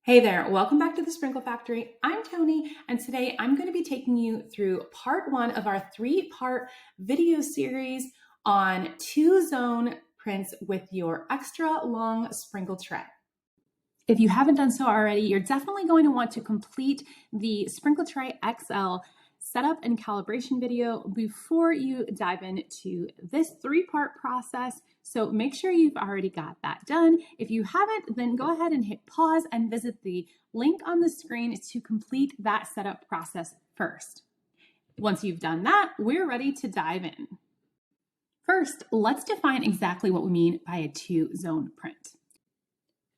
Hey there, welcome back to the Sprinkle Factory. I'm Tony, and today I'm going to be taking you through part one of our three-part video series on two-zone prints with your extra long sprinkle tray. If you haven't done so already, you're definitely going to want to complete the Sprinkle Tray XL setup and calibration video before you dive into this three-part process. So make sure you've already got that done. If you haven't, then go ahead and hit pause and visit the link on the screen to complete that setup process first. Once you've done that, we're ready to dive in. First, let's define exactly what we mean by a two-zone print.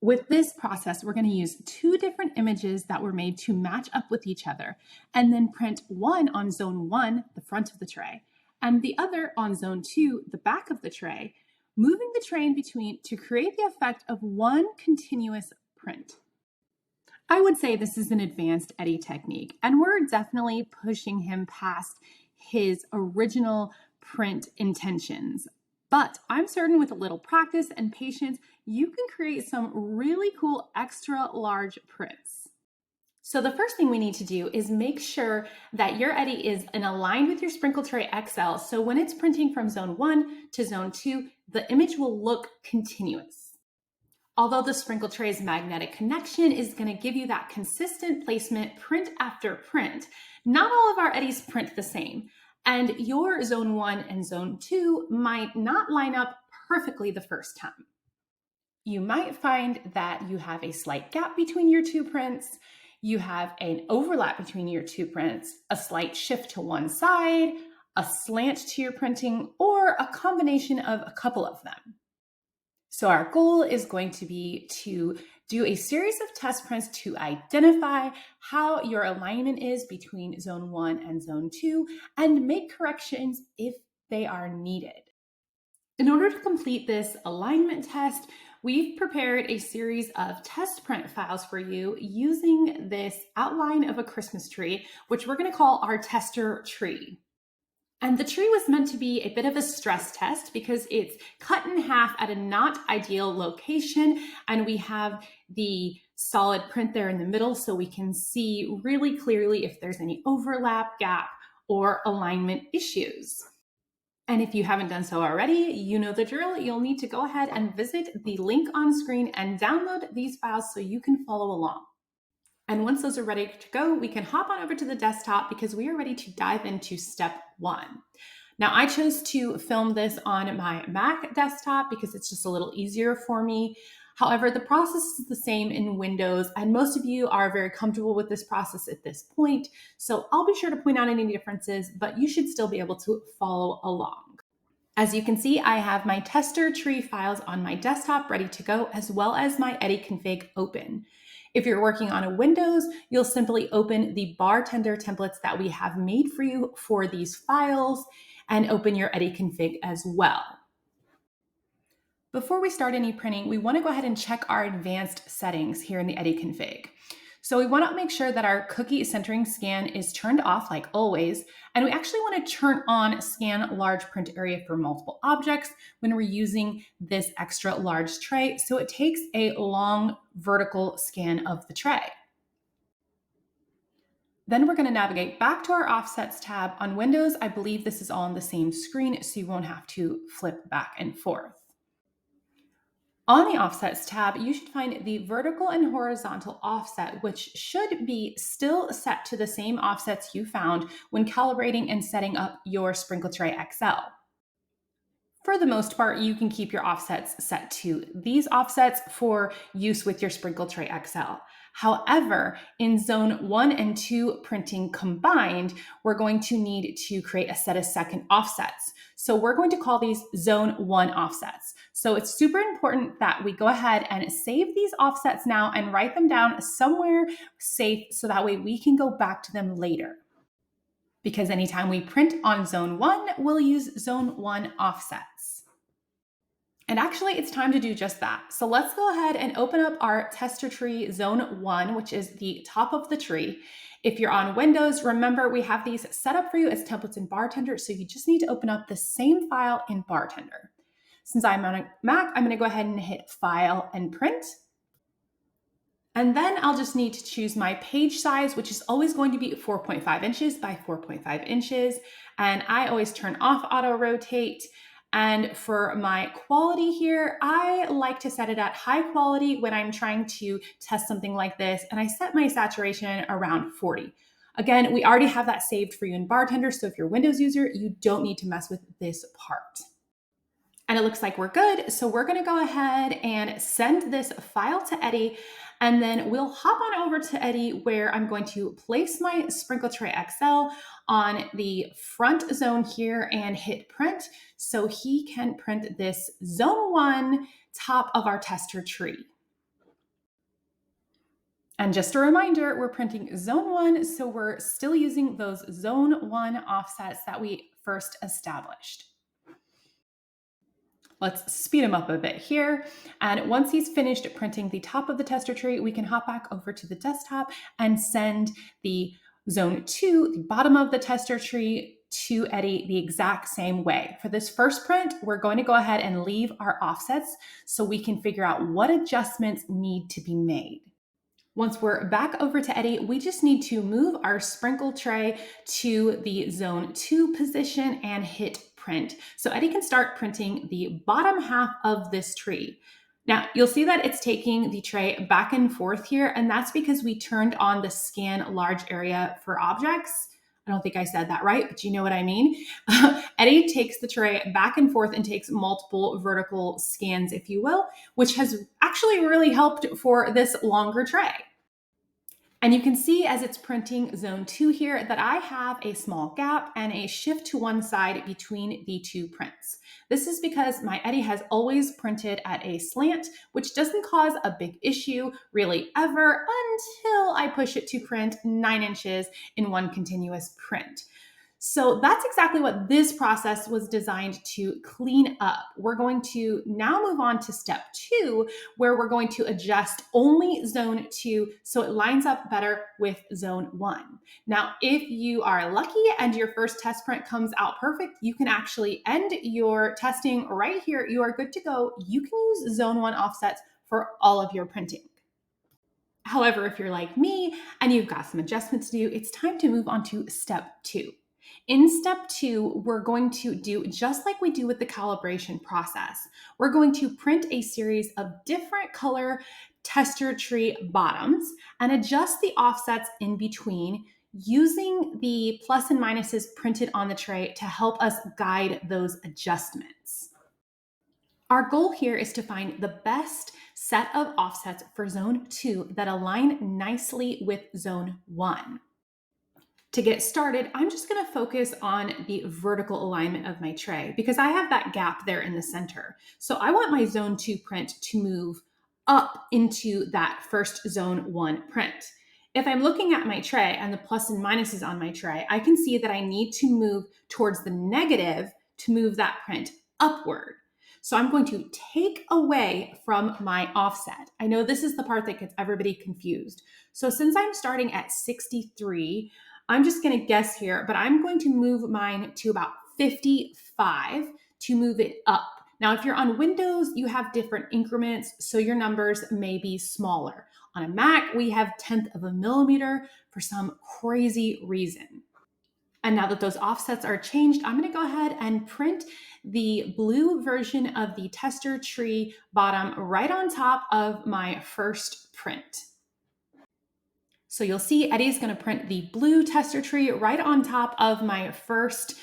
With this process, we're going to use two different images that were made to match up with each other, and then print one on zone 1, the front of the tray, and the other on zone 2, the back of the tray, moving the tray in between to create the effect of one continuous print. I would say this is an advanced Eddie technique, and we're definitely pushing him past his original print intentions. But I'm certain with a little practice and patience, you can create some really cool extra large prints. So the first thing we need to do is make sure that your Eddie is aligned with your Sprinkle Tray XL. So when it's printing from zone 1 to zone 2, the image will look continuous. Although the Sprinkle Tray's magnetic connection is going to give you that consistent placement print after print, not all of our Eddies print the same. And your zone 1 and zone 2 might not line up perfectly the first time. You might find that you have a slight gap between your two prints, you have an overlap between your two prints, a slight shift to one side, a slant to your printing, or a combination of a couple of them. So our goal is going to be to do a series of test prints to identify how your alignment is between zone 1 and zone 2 and make corrections if they are needed. In order to complete this alignment test, we've prepared a series of test print files for you using this outline of a Christmas tree, which we're going to call our tester tree. And the tree was meant to be a bit of a stress test because it's cut in half at a not ideal location. And we have the solid print there in the middle so we can see really clearly if there's any overlap, gap, or alignment issues. And if you haven't done so already, you know the drill. You'll need to go ahead and visit the link on screen and download these files so you can follow along. And once those are ready to go, we can hop on over to the desktop because we are ready to dive into step 1. Now, I chose to film this on my Mac desktop because it's just a little easier for me. However, the process is the same in Windows, and most of you are very comfortable with this process at this point. So I'll be sure to point out any differences, but you should still be able to follow along. As you can see, I have my tester tree files on my desktop ready to go, as well as my Eddie config open. If you're working on a Windows, you'll simply open the bartender templates that we have made for you for these files and open your Eddie config as well. Before we start any printing, we want to go ahead and check our advanced settings here in the Eddie config. So we want to make sure that our cookie centering scan is turned off like always, and we actually want to turn on scan large print area for multiple objects when we're using this extra large tray, so it takes a long vertical scan of the tray. Then we're going to navigate back to our Offsets tab. On Windows, I believe this is all on the same screen, so you won't have to flip back and forth. On the Offsets tab, you should find the vertical and horizontal offset, which should be still set to the same offsets you found when calibrating and setting up your Sprinkle Tray XL. For the most part, you can keep your offsets set to these offsets for use with your Sprinkle Tray XL. However, in zone 1 and 2 printing combined, we're going to need to create a set of second offsets. So we're going to call these zone 1 offsets. So it's super important that we go ahead and save these offsets now and write them down somewhere safe so that way we can go back to them later. Because anytime we print on zone 1, we'll use zone 1 offsets. And actually, it's time to do just that. So let's go ahead and open up our tester tree zone 1, which is the top of the tree. If you're on Windows, remember we have these set up for you as templates in Bartender, so you just need to open up the same file in Bartender. Since I'm on a Mac, I'm going to go ahead and hit File and Print. And then I'll just need to choose my page size, which is always going to be 4.5 inches by 4.5 inches. And I always turn off auto rotate. And for my quality here, I like to set it at high quality when I'm trying to test something like this. And I set my saturation around 40. Again, we already have that saved for you in Bartender. So if you're a Windows user, you don't need to mess with this part. And it looks like we're good. So we're gonna go ahead and send this file to Eddie, and then we'll hop on over to Eddie where I'm going to place my Sprinkle Tray XL on the front zone here and hit print so he can print this zone 1 top of our tester tree. And just a reminder, we're printing zone 1, so we're still using those zone 1 offsets that we first established. Let's speed him up a bit here. And once he's finished printing the top of the tester tree, we can hop back over to the desktop and send the zone 2, the bottom of the tester tree, to Eddie the exact same way. For this first print, we're going to go ahead and leave our offsets so we can figure out what adjustments need to be made. Once we're back over to Eddie, we just need to move our sprinkle tray to the zone 2 position and hit print. So Eddie can start printing the bottom half of this tree. Now you'll see that it's taking the tray back and forth here, and that's because we turned on the scan large area for objects. I don't think I said that right, but you know what I mean. Eddie takes the tray back and forth and takes multiple vertical scans, if you will, which has actually really helped for this longer tray. And you can see as it's printing zone 2 here that I have a small gap and a shift to one side between the two prints. This is because my Eddie has always printed at a slant, which doesn't cause a big issue really ever until I push it to print 9 inches in one continuous print. So that's exactly what this process was designed to clean up. We're going to now move on to step 2, where we're going to adjust only zone 2 so it lines up better with zone 1. Now, if you are lucky and your first test print comes out perfect, you can actually end your testing right here. You are good to go. You can use zone 1 offsets for all of your printing. However, if you're like me and you've got some adjustments to do, it's time to move on to step 2. In step 2, we're going to do just like we do with the calibration process. We're going to print a series of different color tester tree bottoms and adjust the offsets in between using the plus and minuses printed on the tray to help us guide those adjustments. Our goal here is to find the best set of offsets for zone 2 that align nicely with zone 1. To get started, I'm just going to focus on the vertical alignment of my tray because I have that gap there in the center. So I want my zone 2 print to move up into that first zone 1 print. If I'm looking at my tray and the plus and minuses on my tray, I can see that I need to move towards the negative to move that print upward. So I'm going to take away from my offset. I know this is the part that gets everybody confused. So since I'm starting at 63, I'm just going to guess here, but I'm going to move mine to about 55 to move it up. Now, if you're on Windows, you have different increments, so your numbers may be smaller. On a Mac, we have 1/10 of a millimeter for some crazy reason. And now that those offsets are changed, I'm going to go ahead and print the blue version of the tester tree bottom right on top of my first print. So you'll see Eddie's going to print the blue tester tree right on top of my first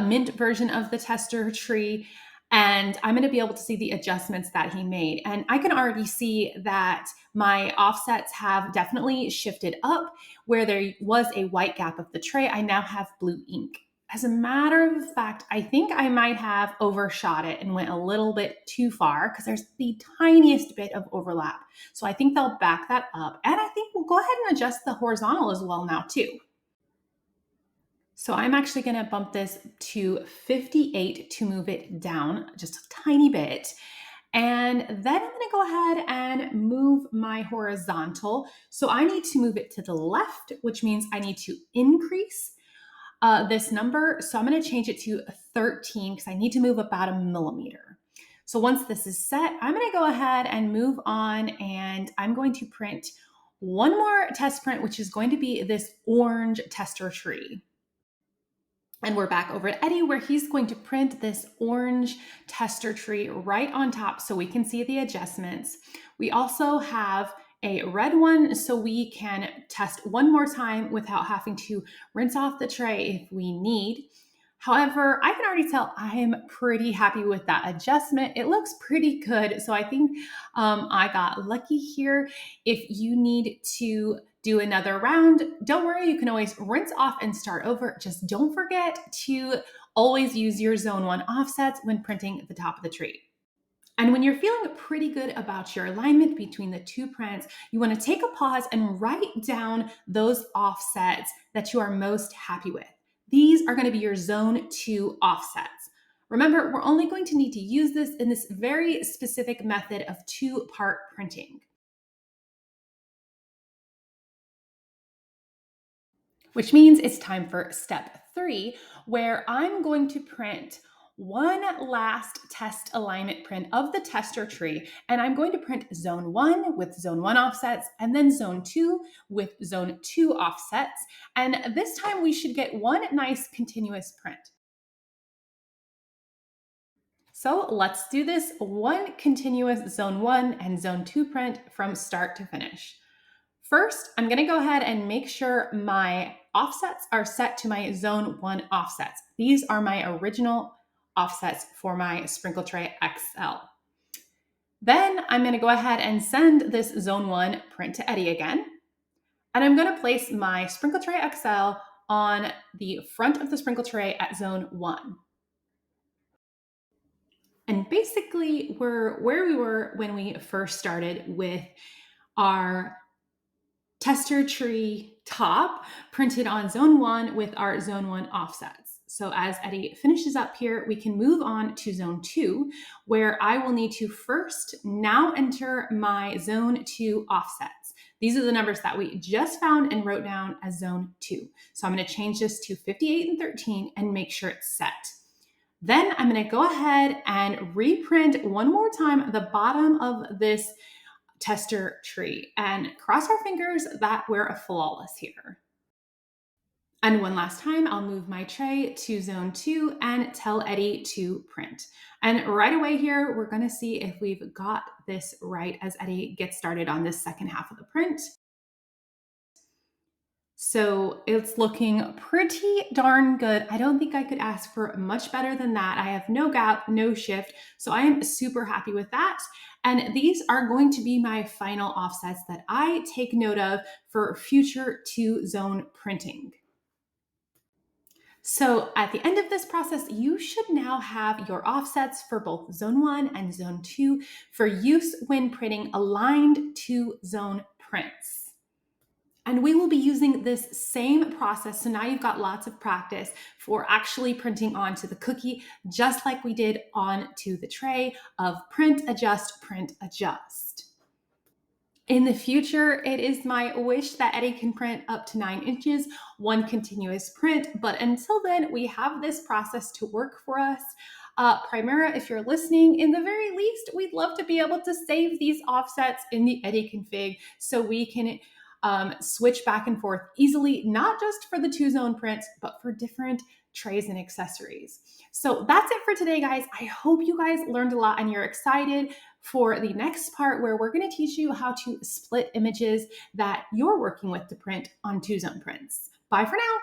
mint version of the tester tree. And I'm going to be able to see the adjustments that he made. And I can already see that my offsets have definitely shifted up. Where there was a white gap of the tray, I now have blue ink. As a matter of fact, I think I might have overshot it and went a little bit too far because there's the tiniest bit of overlap. So I think they'll back that up. And I think we'll go ahead and adjust the horizontal as well now too. So I'm actually going to bump this to 58 to move it down just a tiny bit. And then I'm going to go ahead and move my horizontal. So I need to move it to the left, which means I need to increase this number. So I'm going to change it to 13 because I need to move about a millimeter. So once this is set, I'm going to go ahead and move on, and I'm going to print one more test print, which is going to be this orange tester tree. And we're back over at Eddie, where he's going to print this orange tester tree right on top so we can see the adjustments. We also have a red one so we can test one more time without having to rinse off the tray if we need. However, I can already tell I am pretty happy with that adjustment. It looks pretty good. So I think I got lucky here. If you need to do another round, don't worry, you can always rinse off and start over. Just don't forget to always use your zone 1 offsets when printing the top of the tree. And when you're feeling pretty good about your alignment between the two prints, you want to take a pause and write down those offsets that you are most happy with. These are going to be your zone 2 offsets. Remember, we're only going to need to use this in this very specific method of 2-part printing. Which means it's time for step 3, where I'm going to print one last test alignment print of the tester tree, and I'm going to print zone 1 with zone 1 offsets, and then zone 2 with zone 2 offsets. And this time we should get one nice continuous print. So let's do this one continuous zone 1 and zone 2 print from start to finish. First, I'm going to go ahead and make sure my offsets are set to my zone 1 offsets. These are my original offsets for my Sprinkle Tray XL. Then I'm going to go ahead and send this zone 1 print to Eddie again. And I'm going to place my Sprinkle Tray XL on the front of the Sprinkle Tray at zone 1. And basically, we're where we were when we first started with our tester tree top printed on zone 1 with our zone 1 offsets. So as Eddie finishes up here, we can move on to zone 2, where I will need to first now enter my zone 2 offsets. These are the numbers that we just found and wrote down as zone 2. So I'm going to change this to 58 and 13 and make sure it's set. Then I'm going to go ahead and reprint one more time the bottom of this tester tree and cross our fingers that we're flawless here. And one last time, I'll move my tray to zone 2 and tell Eddie to print. And right away here, we're going to see if we've got this right as Eddie gets started on this second half of the print. So it's looking pretty darn good. I don't think I could ask for much better than that. I have no gap, no shift. So I am super happy with that. And these are going to be my final offsets that I take note of for future 2-zone printing. So at the end of this process, you should now have your offsets for both zone 1 and zone 2 for use when printing aligned 2-zone prints. And we will be using this same process. So now you've got lots of practice for actually printing onto the cookie, just like we did onto the tray of print, adjust, print, adjust. In the future, it is my wish that Eddie can print up to 9 inches, one continuous print. But until then, we have this process to work for us. Primera, if you're listening, in the very least, we'd love to be able to save these offsets in the Eddie config so we can switch back and forth easily, not just for the 2-zone prints, but for different trays and accessories. So that's it for today, guys. I hope you guys learned a lot and you're excited for the next part where we're going to teach you how to split images that you're working with to print on 2-zone prints. Bye for now.